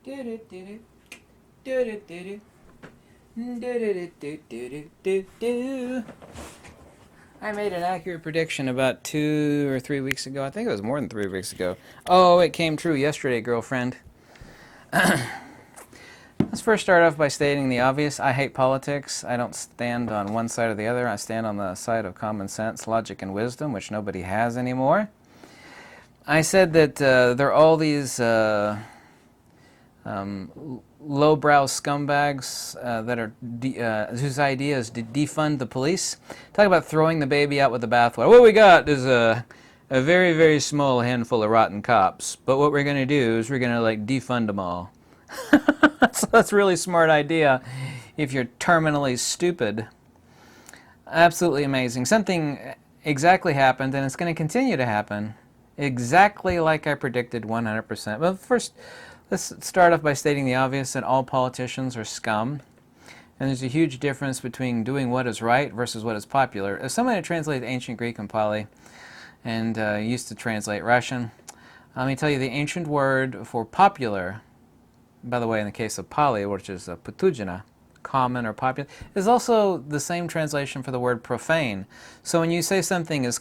Do-do-do-do. Do-do-do-do. Do-do-do-do-do-do-do. I made an accurate prediction about 2 or 3 weeks ago. I think it was more than 3 weeks ago. Oh, it came true yesterday, girlfriend. Let's first start off by stating the obvious. I hate politics. I don't stand on one side or the other. I stand on the side of common sense, logic, and wisdom, which nobody has anymore. I said that there are all these lowbrow scumbags that are whose idea is to defund the police. Talk about throwing the baby out with the bathwater. What we got is a very, very small handful of rotten cops, but what we're going to do is we're going to defund them all. So that's a really smart idea if you're terminally stupid. Absolutely amazing. Something exactly happened, and it's going to continue to happen. Exactly like I predicted 100%. Well, first, let's start off by stating the obvious that all politicians are scum. And there's a huge difference between doing what is right versus what is popular. As someone who translates ancient Greek and Pali and used to translate Russian, let me tell you the ancient word for popular, by the way, in the case of Pali, which is patujana, common or popular, is also the same translation for the word profane. So when you say something is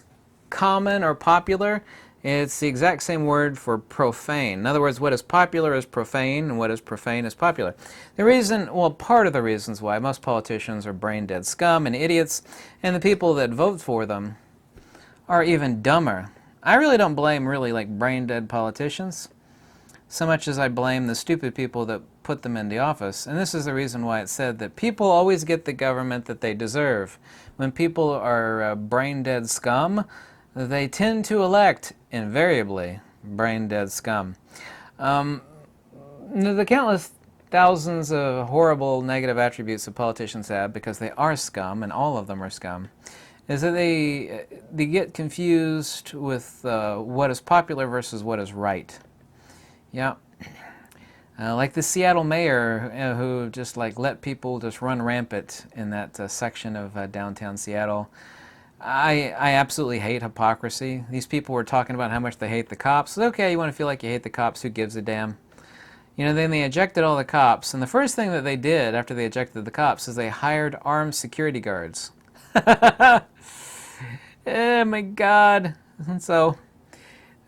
common or popular, it's the exact same word for profane. In other words, what is popular is profane, and what is profane is popular. The reason, well, part of the reasons why most politicians are brain-dead scum and idiots, and the people that vote for them are even dumber. I really don't blame brain-dead politicians so much as I blame the stupid people that put them in the office. And this is the reason why it's said that people always get the government that they deserve. When people are brain-dead scum, they tend to elect, invariably, brain-dead scum. The countless thousands of horrible negative attributes that politicians have, because they are scum, and all of them are scum, is that they get confused with what is popular versus what is right. Yeah. Like the Seattle mayor who just let people just run rampant in that section of downtown Seattle. I absolutely hate hypocrisy. These people were talking about how much they hate the cops. Okay, you want to feel like you hate the cops, who gives a damn? You know, then they ejected all the cops, and the first thing that they did after they ejected the cops is they hired armed security guards. Oh my God. And so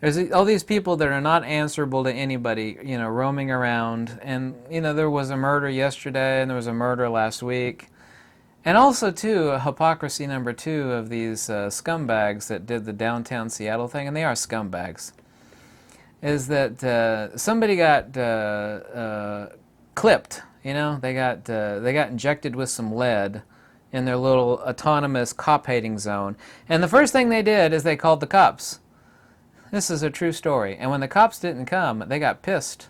there's all these people that are not answerable to anybody, roaming around. And, there was a murder yesterday, and there was a murder last week. And also, too, hypocrisy number 2 of these scumbags that did the downtown Seattle thing, and they are scumbags, is that somebody got clipped. They got injected with some lead in their little autonomous cop-hating zone. And the first thing they did is they called the cops. This is a true story. And when the cops didn't come, they got pissed.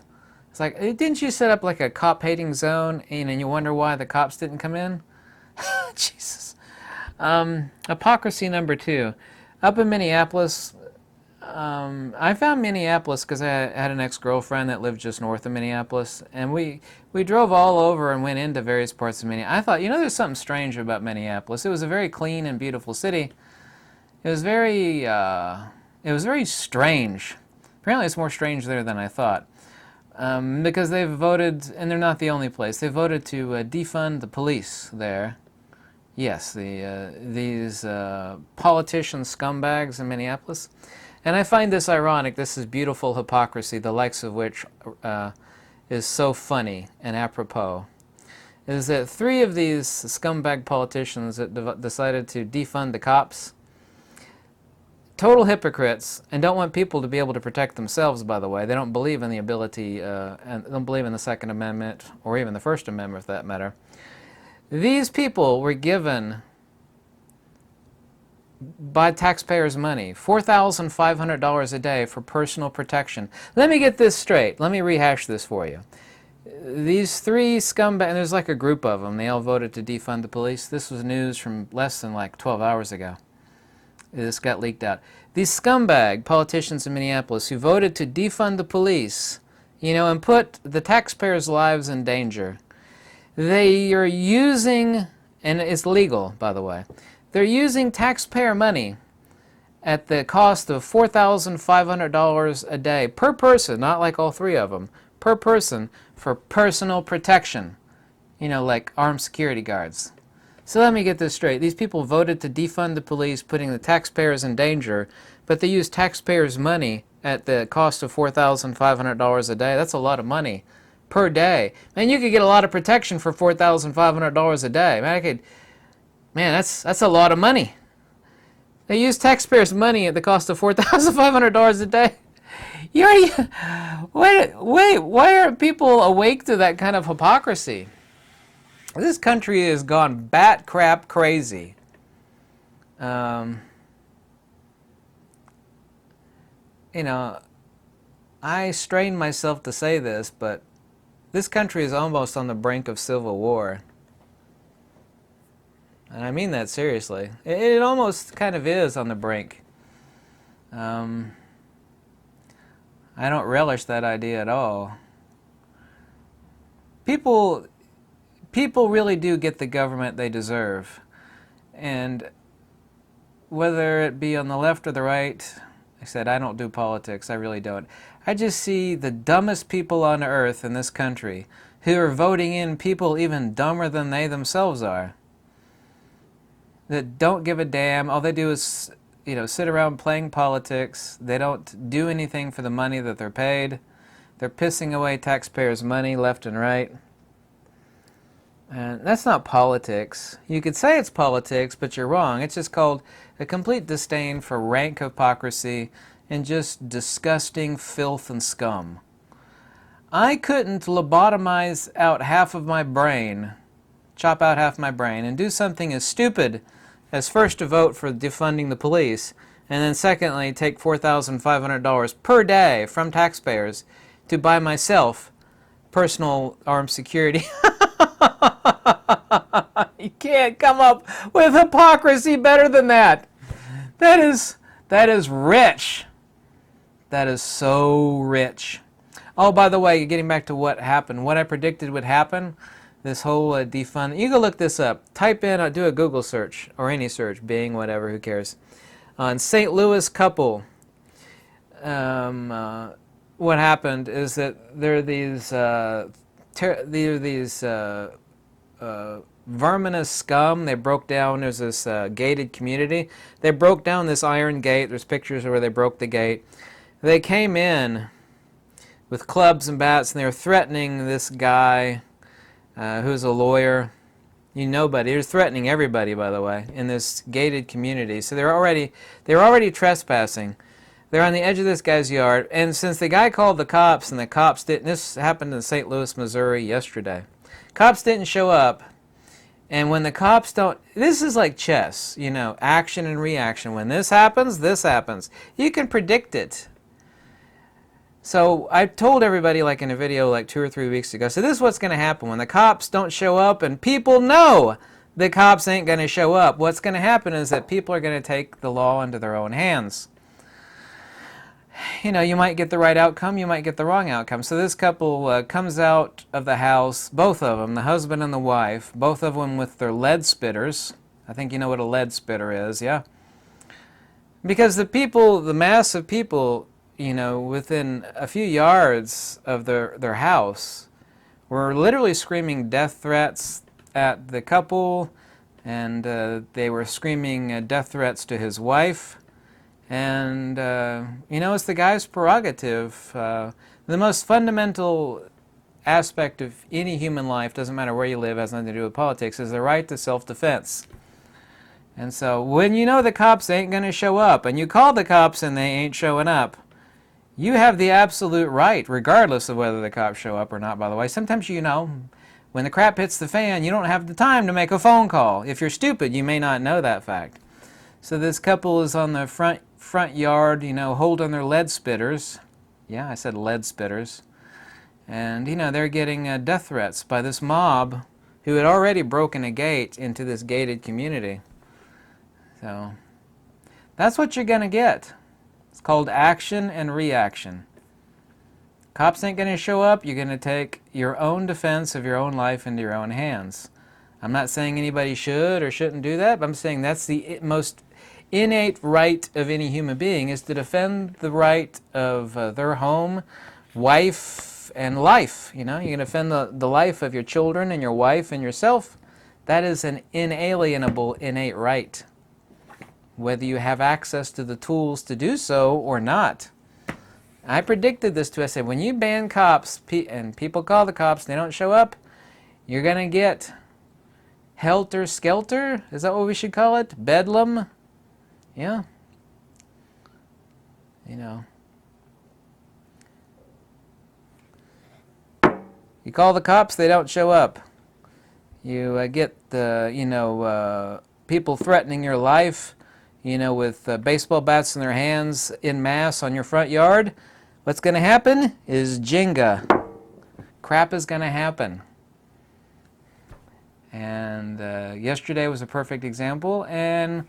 It's like, didn't you set up a cop-hating zone, and you wonder why the cops didn't come in? Jesus. Hypocrisy number 2. Up in Minneapolis, I found Minneapolis because I had an ex-girlfriend that lived just north of Minneapolis, and we drove all over and went into various parts of Minneapolis. I thought, there's something strange about Minneapolis. It was a very clean and beautiful city. It was very strange. Apparently it's more strange there than I thought. Because they've voted, and they're not the only place, they voted to defund the police there. Yes, these politician scumbags in Minneapolis. And I find this ironic. This is beautiful hypocrisy, the likes of which is so funny and apropos. Is that 3 of these scumbag politicians that decided to defund the cops, total hypocrites, and don't want people to be able to protect themselves, by the way. They don't believe in the ability, and don't believe in the Second Amendment, or even the First Amendment for that matter. These people were given, by taxpayers' money, $4,500 a day for personal protection. Let me get this straight. Let me rehash this for you. These 3 scumbags, and there's a group of them, they all voted to defund the police. This was news from less than 12 hours ago. This got leaked out. These scumbag politicians in Minneapolis who voted to defund the police, and put the taxpayers' lives in danger. They are using, and it's legal, by the way, they're using taxpayer money at the cost of $4,500 a day per person, not all 3 of them, per person for personal protection. You know, like armed security guards. So let me get this straight. These people voted to defund the police, putting the taxpayers in danger, but they used taxpayers' money at the cost of $4,500 a day. That's a lot of money per day. Man, you could get a lot of protection for $4,500 a day. Man, that's a lot of money. They use taxpayers' money at the cost of $4,500 a day. You already, wait, why aren't people awake to that kind of hypocrisy? This country has gone bat crap crazy. You know, I strain myself to say this, but this country is almost on the brink of civil war. And I mean that seriously. It almost kind of is on the brink. I don't relish that idea at all. People really do get the government they deserve. And whether it be on the left or the right, like I said, I don't do politics, I really don't. I just see the dumbest people on earth in this country who are voting in people even dumber than they themselves are. That don't give a damn. All they do is, you know, sit around playing politics. They don't do anything for the money that they're paid. They're pissing away taxpayers' money left and right. And that's not politics. You could say it's politics, but you're wrong. It's just called a complete disdain for rank hypocrisy and just disgusting filth and scum. I couldn't lobotomize out half of my brain, chop out half my brain, and do something as stupid as first to vote for defunding the police, and then secondly take $4,500 per day from taxpayers to buy myself personal armed security. You can't come up with hypocrisy better than that. That is rich. That is so rich. Oh, by the way, getting back to what happened, what I predicted would happen, this whole defund. You can look this up. Type in, do a Google search, or any search, Bing, whatever, who cares. On St. Louis couple, what happened is that there are these verminous scum. They broke down, there's this gated community. They broke down this iron gate. There's pictures of where they broke the gate. They came in with clubs and bats, and they were threatening this guy who's a lawyer. You know, but he was threatening everybody, by the way, in this gated community. So they're already trespassing. They're on the edge of this guy's yard, and since the guy called the cops, and the cops didn't, this happened in St. Louis, Missouri yesterday. Cops didn't show up, and when the cops don't, this is like chess, you know, action and reaction. When this happens, this happens. You can predict it. So I told everybody, like in a video like 2 or 3 weeks ago, so this is what's going to happen. When the cops don't show up, and people know the cops ain't going to show up, what's going to happen is that people are going to take the law into their own hands. You know, you might get the right outcome, you might get the wrong outcome. So this couple comes out of the house, both of them, the husband and the wife, both of them with their lead spitters. I think you know what a lead spitter is, yeah? Because the people, the mass of people, you know, within a few yards of their house were literally screaming death threats at the couple, and they were screaming death threats to his wife. And, you know, it's the guy's prerogative. The most fundamental aspect of any human life, doesn't matter where you live, has nothing to do with politics, is the right to self-defense. And so when you know the cops ain't going to show up, and you call the cops and they ain't showing up, you have the absolute right, regardless of whether the cops show up or not, by the way. Sometimes, you know, when the crap hits the fan, you don't have the time to make a phone call. If you're stupid, you may not know that fact. So this couple is on the front yard, you know, holding their lead spitters. Yeah, I said lead spitters. And, you know, they're getting death threats by this mob who had already broken a gate into this gated community. So that's what you're going to get. It's called action and reaction. Cops ain't going to show up. You're going to take your own defense of your own life into your own hands. I'm not saying anybody should or shouldn't do that, but I'm saying that's the most innate right of any human being, is to defend the right of their home, wife, and life. You know, you can defend the life of your children and your wife and yourself. That is an inalienable, innate right, whether you have access to the tools to do so or not. I predicted this too. I said, when you ban cops and people call the cops, they don't show up, you're going to get helter-skelter? Is that what we should call it? Bedlam? Yeah. You know. You call the cops, they don't show up. You get the, people threatening your life, with baseball bats in their hands en masse on your front yard. What's going to happen is Jenga. Crap is going to happen. And yesterday was a perfect example. And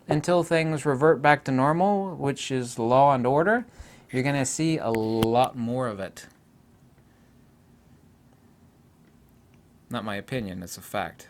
until things revert back to normal, which is law and order, you're going to see a lot more of it. Not my opinion, it's a fact.